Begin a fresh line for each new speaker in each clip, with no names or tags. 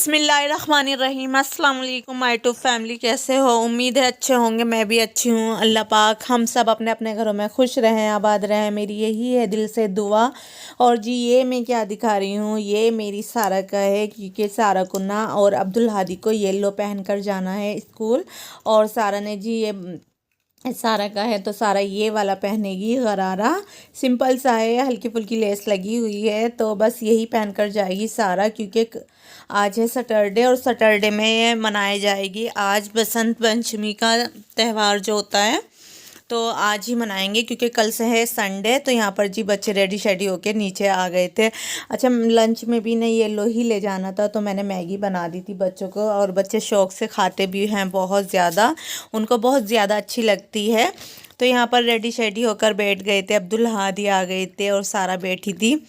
बिस्मिल्लाहिर्रहमानिर्रहीम। अस्सलाम वालेकुम माय टू फैमिली, कैसे हो? उम्मीद है अच्छे होंगे। मैं भी अच्छी हूँ। अल्लाह पाक हम सब अपने अपने घरों में खुश रहें, आबाद रहें, मेरी यही है दिल से दुआ। और जी ये मैं क्या दिखा रही हूँ, ये मेरी सारा का है, क्योंकि सारा को ना और अब्दुल हादी को येलो पहन कर जाना है स्कूल। और सारा ने जी ये सारा का है तो सारा ये वाला पहनेगी गरारा, सिंपल सा है, हल्की फुल्की लेस लगी हुई है, तो बस यही पहन कर जाएगी सारा, क्योंकि आज है सैटरडे और सैटरडे में मनाई जाएगी आज बसंत पंचमी का त्यौहार जो होता है, तो आज ही मनाएंगे क्योंकि कल से है संडे। तो यहाँ पर जी बच्चे रेडी शेडी होके नीचे आ गए थे। अच्छा, लंच में भी नहीं येलो ही ले जाना था, तो मैंने मैगी बना दी थी बच्चों को, और बच्चे शौक़ से खाते भी हैं बहुत ज़्यादा, उनको बहुत ज़्यादा अच्छी लगती है। तो यहाँ पर रेडी शेडी होकर बैठ गए थे, अब्दुल हादी आ गए थे और सारा बैठी थी।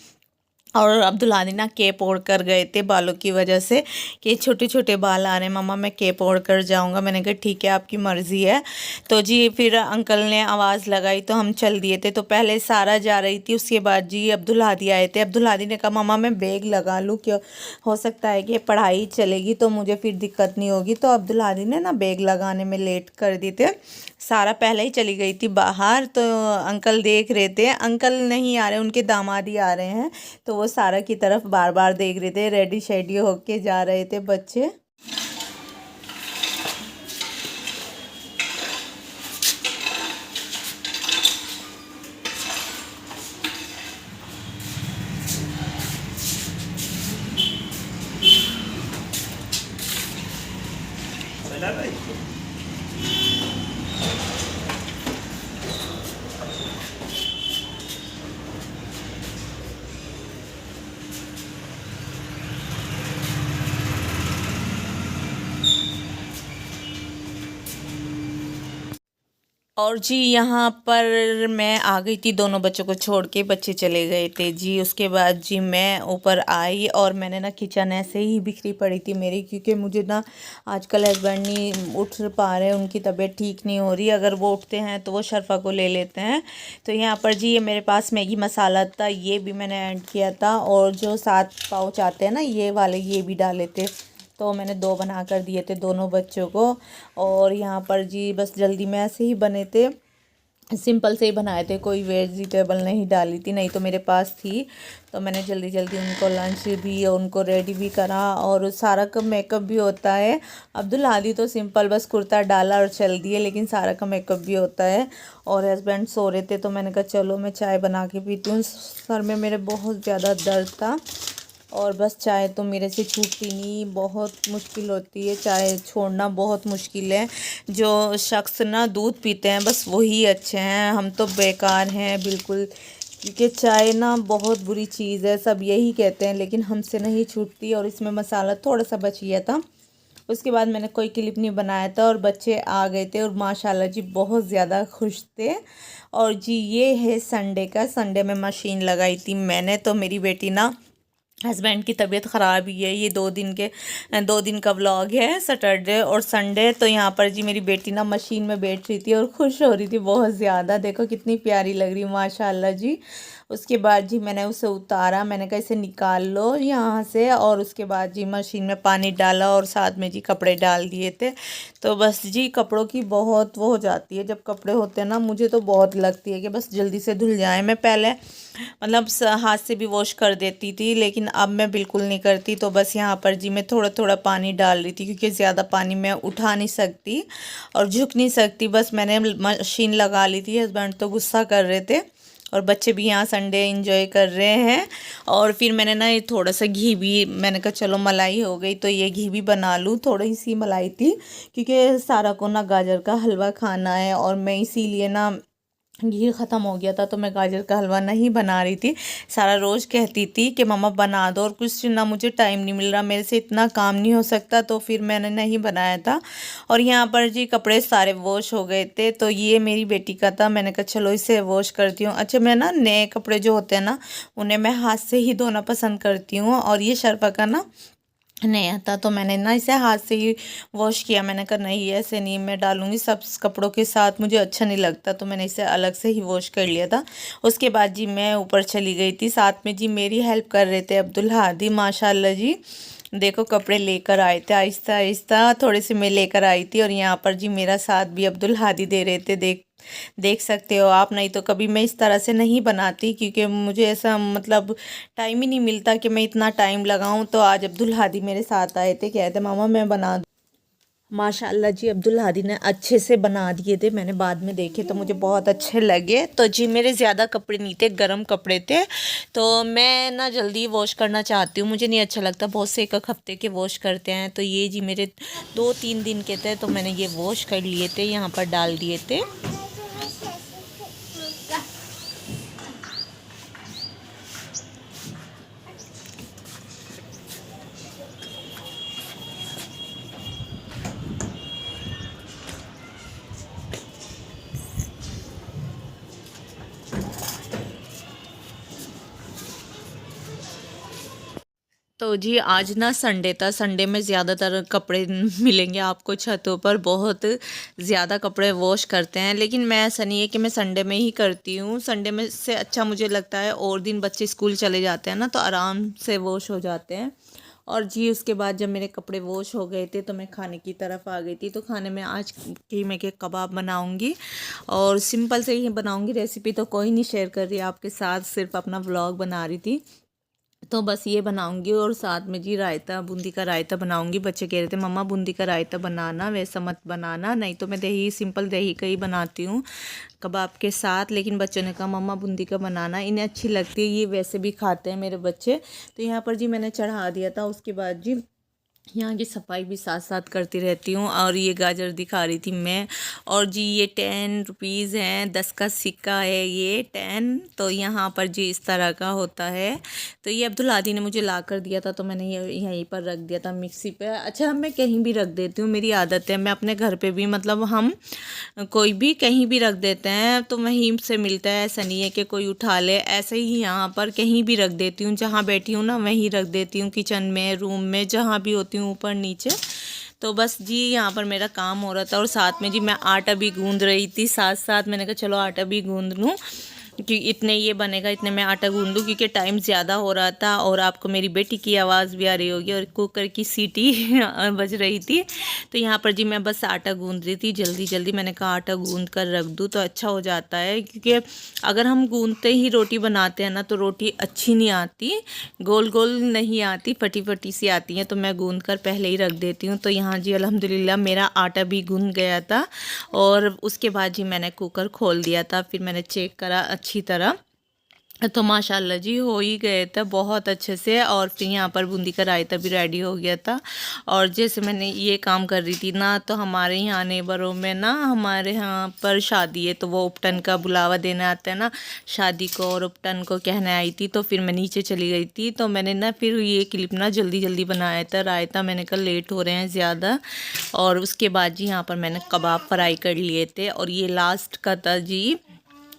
और अब्दुल हादी ना केप ओढ़ कर गए थे बालों की वजह से, कि छोटे छोटे बाल आ रहे हैं मम्मा, मैं केप ओढ़ कर जाऊंगा। मैंने कहा ठीक है, आपकी मर्ज़ी है। तो जी फिर अंकल ने आवाज़ लगाई तो हम चल दिए थे। तो पहले सारा जा रही थी, उसके बाद जी अब्दुल हादी आए थे। अब्दुल हादी ने कहा मम्मा मैं बैग लगा लूँ, क्यों हो सकता है कि पढ़ाई चलेगी तो मुझे फिर दिक्कत नहीं होगी। तो अब्दुल हादी ने ना बैग लगाने में लेट कर दी थे। सारा पहले ही चली गई थी बाहर, तो अंकल देख रहे थे, अंकल नहीं आ रहे, उनके दामाद ही आ रहे हैं, तो वो सारा की तरफ बार बार देख रहे थे। रेडी शेडी होके जा रहे थे बच्चे। और जी यहाँ पर मैं आ गई थी, दोनों बच्चों को छोड़ के बच्चे चले गए थे जी। उसके बाद जी मैं ऊपर आई और मैंने ना किचन ऐसे ही बिखरी पड़ी थी मेरी, क्योंकि मुझे ना आजकल हस्बैंड नहीं उठ पा रहे, उनकी तबीयत ठीक नहीं हो रही। अगर वो उठते हैं तो वो शरफ़ा को ले लेते हैं। तो यहाँ पर जी ये मेरे पास मैगी मसाला था, ये भी मैंने ऐड किया था, और जो 7 पाउच आते हैं ना ये वाले, ये भी डाले थे। तो मैंने 2 बना कर दिए थे दोनों बच्चों को। और यहाँ पर जी बस जल्दी में ऐसे ही बने थे, सिंपल से ही बनाए थे, कोई वेजिटेबल नहीं डाली थी, नहीं तो मेरे पास थी। तो मैंने जल्दी जल्दी उनको लंच दी और उनको रेडी भी करा। और सारा का मेकअप भी होता है। अब्दुल हादी तो सिंपल बस कुर्ता डाला और चल दिए, लेकिन सारा का मेकअप भी होता है। और हस्बैंड सो रहे थे, तो मैंने कहा चलो मैं चाय बना के पीती हूँ। सर में मेरे बहुत ज़्यादा दर्द था, और बस चाय तो मेरे से छूटती नहीं, बहुत मुश्किल होती है, चाय छोड़ना बहुत मुश्किल है। जो शख्स ना दूध पीते हैं बस वही अच्छे हैं, हम तो बेकार हैं बिल्कुल, क्योंकि चाय ना बहुत बुरी चीज़ है, सब यही कहते हैं, लेकिन हमसे नहीं छूटती। और इसमें मसाला थोड़ा सा बच गया था। उसके बाद मैंने कोई क्लिप नहीं बनाया था, और बच्चे आ गए थे और माशाल्लाह जी बहुत ज़्यादा खुश थे। और जी ये है संडे का, संडे में मशीन लगाई थी मैंने। तो मेरी बेटी ना, हस्बैंड की तबीयत ख़राब ही है, ये 2 दिन का व्लॉग है, सैटरडे और संडे। तो यहाँ पर जी मेरी बेटी ना मशीन में बैठ रही थी और खुश हो रही थी बहुत ज़्यादा, देखो कितनी प्यारी लग रही माशाल्लाह जी। उसके बाद जी मैंने उसे उतारा, मैंने कहा इसे निकाल लो यहाँ से, और उसके बाद जी मशीन में पानी डाला और साथ में जी कपड़े डाल दिए थे। तो बस जी कपड़ों की बहुत वो हो जाती है, जब कपड़े होते हैं ना, मुझे तो बहुत लगती है कि बस जल्दी से धुल जाए। मैं पहले मतलब हाथ से भी वॉश कर देती थी, लेकिन अब मैं बिल्कुल नहीं करती। तो बस यहाँ पर जी मैं थोड़ा थोड़ा पानी डाल रही थी, क्योंकि ज़्यादा पानी मैं उठा नहीं सकती और झुक नहीं सकती। बस मैंने मशीन लगा ली थी, हस्बैंड तो गुस्सा कर रहे थे, और बच्चे भी यहाँ संडे एंजॉय कर रहे हैं। और फिर मैंने ना ये थोड़ा सा घी भी, मैंने कहा चलो मलाई हो गई तो ये घी भी बना लूँ, थोड़ी सी मलाई थी, क्योंकि सारा को ना गाजर का हलवा खाना है, और मैं इसीलिए ना घी ख़त्म हो गया था तो मैं गाजर का हलवा नहीं बना रही थी। सारा रोज़ कहती थी कि मम्मा बना दो, और कुछ ना मुझे टाइम नहीं मिल रहा, मेरे से इतना काम नहीं हो सकता, तो फिर मैंने नहीं बनाया था। और यहाँ पर जी कपड़े सारे वॉश हो गए थे, तो ये मेरी बेटी का था, मैंने कहा चलो इसे वॉश करती हूँ। अच्छा, मैं ना नए कपड़े जो होते हैं ना, उन्हें मैं हाथ से ही धोना पसंद करती हूँ, और ये शरफ़ा का ना नहीं आता, तो मैंने ना इसे हाथ से ही वॉश किया। मैंने कहा नहीं ऐसे नहीं, मैं डालूंगी सब कपड़ों के साथ, मुझे अच्छा नहीं लगता, तो मैंने इसे अलग से ही वॉश कर लिया था। उसके बाद जी मैं ऊपर चली गई थी, साथ में जी मेरी हेल्प कर रहे थे अब्दुल हादी माशाल्लाह जी। देखो कपड़े लेकर आए थे आहिस्ता आहिस्ता, थोड़े से मैं लेकर आई थी। और यहाँ पर जी मेरा साथ भी अब्दुल हादी दे रहे थे। देख देख सकते हो आप। नहीं तो कभी मैं इस तरह से नहीं बनाती, क्योंकि मुझे ऐसा मतलब टाइम ही नहीं मिलता कि मैं इतना टाइम लगाऊं। तो आज अब्दुल हादी मेरे साथ आए थे, कहते मामा मैं बना दूं। माशाल्लाह जी अब्दुल हादी ने अच्छे से बना दिए थे। मैंने बाद में देखे तो मुझे बहुत अच्छे लगे। तो जी मेरे ज़्यादा कपड़े नहीं थे, गर्म कपड़े थे। तो मैं ना जल्दी वॉश करना चाहती हूँ, मुझे नहीं अच्छा लगता। बहुत से एक हफ्ते के वॉश करते हैं। तो ये जी मेरे 2-3 दिन के थे, तो मैंने ये वॉश कर लिए थे, यहाँ पर डाल दिए थे। तो जी आज ना संडे था। संडे में ज़्यादातर कपड़े मिलेंगे आपको छतों पर। बहुत ज़्यादा कपड़े वॉश करते हैं, लेकिन मैं ऐसा नहीं है कि मैं संडे में ही करती हूँ। संडे में से अच्छा मुझे लगता है और दिन बच्चे स्कूल चले जाते हैं ना, तो आराम से वॉश हो जाते हैं। और जी उसके बाद जब मेरे कपड़े वॉश हो गए थे, तो मैं खाने की तरफ आ गई थी। तो खाने में आज कीमे के कबाब बनाऊंगी, और सिंपल से ही बनाऊंगी। रेसिपी तो कोई नहीं शेयर कर रही आपके साथ, सिर्फ अपना व्लॉग बना रही थी। तो बस ये बनाऊंगी, और साथ में जी रायता, बूंदी का रायता बनाऊंगी। बच्चे कह रहे थे मम्मा बूंदी का रायता बनाना, वैसा मत बनाना। नहीं तो मैं दही, सिंपल दही का ही बनाती हूँ कबाब के साथ। लेकिन बच्चों ने कहा मम्मा बूंदी का बनाना, इन्हें अच्छी लगती है, ये वैसे भी खाते हैं मेरे बच्चे। तो यहाँ पर जी मैंने चढ़ा दिया था। उसके बाद जी यहाँ की सफाई भी साथ साथ करती रहती हूँ। और ये गाजर दिखा रही थी मैं। और जी ये 10 रुपीज़ हैं, 10 का सिक्का है ये 10। तो यहाँ पर जी इस तरह का होता है। तो ये अब्दुल हादी ने मुझे ला कर दिया था, तो मैंने ये यहीं पर रख दिया था मिक्सी पे। अच्छा मैं कहीं भी रख देती हूँ, मेरी आदत है। मैं अपने घर पे भी मतलब हम कोई भी कहीं भी रख देते हैं तो वहीं से मिलता है। ऐसा नहीं है कि कोई उठा ले। ऐसे ही यहाँ पर कहीं भी रख देती हूँ, जहाँ बैठी हूँ ना वहीं रख देती हूँ, किचन में, रूम में, जहाँ भी होती हूँ, ऊपर नीचे। तो बस जी यहाँ पर मेरा काम हो रहा था, और साथ में जी मैं आटा भी गूंद रही थी। साथ साथ मैंने कहा चलो आटा भी गूंद लूँ, कि इतने ये बनेगा, इतने मैं आटा गूंद लूँ, क्योंकि टाइम ज़्यादा हो रहा था। और आपको मेरी बेटी की आवाज़ भी आ रही होगी, और कुकर की सीटी बज रही थी। तो यहाँ पर जी मैं बस आटा गूंद रही थी जल्दी जल्दी। मैंने कहा आटा गूंद कर रख दूँ तो अच्छा हो जाता है, क्योंकि अगर हम गूंदते ही रोटी बनाते हैं ना, तो रोटी अच्छी नहीं आती, गोल गोल नहीं आती, फटी फटी सी आती है। तो मैं गूंद कर पहले ही रख देती हूँ। तो यहाँ जी अल्हम्दुलिल्लाह मेरा आटा भी गूंद गया था। और उसके बाद जी मैंने कुकर खोल दिया था, फिर मैंने चेक करा अच्छी तरह, तो माशाल्लाह जी हो ही गए थे बहुत अच्छे से। और फिर यहाँ पर बूंदी का रायता भी रेडी हो गया था। और जैसे मैंने ये काम कर रही थी ना, तो हमारे यहाँ नेबरों में ना, हमारे यहाँ पर शादी है, तो वो उपटन का बुलावा देने आते हैं ना शादी को, और उपटन को कहने आई थी। तो फिर मैं नीचे चली गई थी। तो मैंने ना फिर ये क्लिप ना जल्दी जल्दी बनाया था रायता। मैंने कहा लेट हो रहे हैं ज़्यादा। और उसके बाद जी यहाँ पर मैंने कबाब फ्राई कर लिए थे, और ये लास्ट का था जी।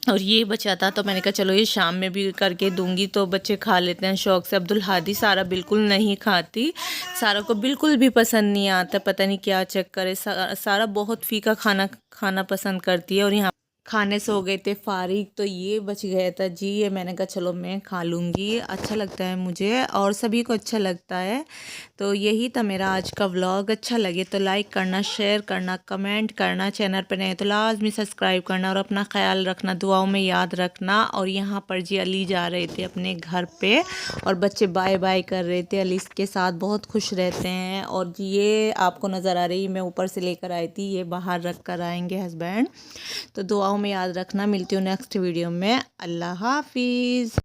और ये बचा था, तो मैंने कहा चलो ये शाम में भी करके दूंगी, तो बच्चे खा लेते हैं शौक़ से। अब्दुल हादी सारा बिल्कुल नहीं खाती, सारा को बिल्कुल भी पसंद नहीं आता, पता नहीं क्या चक्कर है। सारा बहुत फीका खाना खाना पसंद करती है। और यहाँ खाने से हो गए थे फारिग, तो ये बच गया था जी। ये मैंने कहा चलो मैं खा लूँगी, अच्छा लगता है मुझे, और सभी को अच्छा लगता है। तो यही था मेरा आज का व्लॉग। अच्छा लगे तो लाइक करना, शेयर करना, कमेंट करना। चैनल पर नए तो लाजमी सब्सक्राइब करना, और अपना ख्याल रखना, दुआओं में याद रखना। और यहाँ पर जी अली जा रहे थे अपने घर पे, और बच्चे बाय बाय कर रहे थे। अली के साथ बहुत खुश रहते हैं। और जी ये आपको नज़र आ रही, मैं ऊपर से लेकर आई थी, ये बाहर रख कर आएंगे हस्बैंड। तो दुआओं में याद रखना। मिलती हूँ नेक्स्ट वीडियो में। अल्लाह हाफिज़।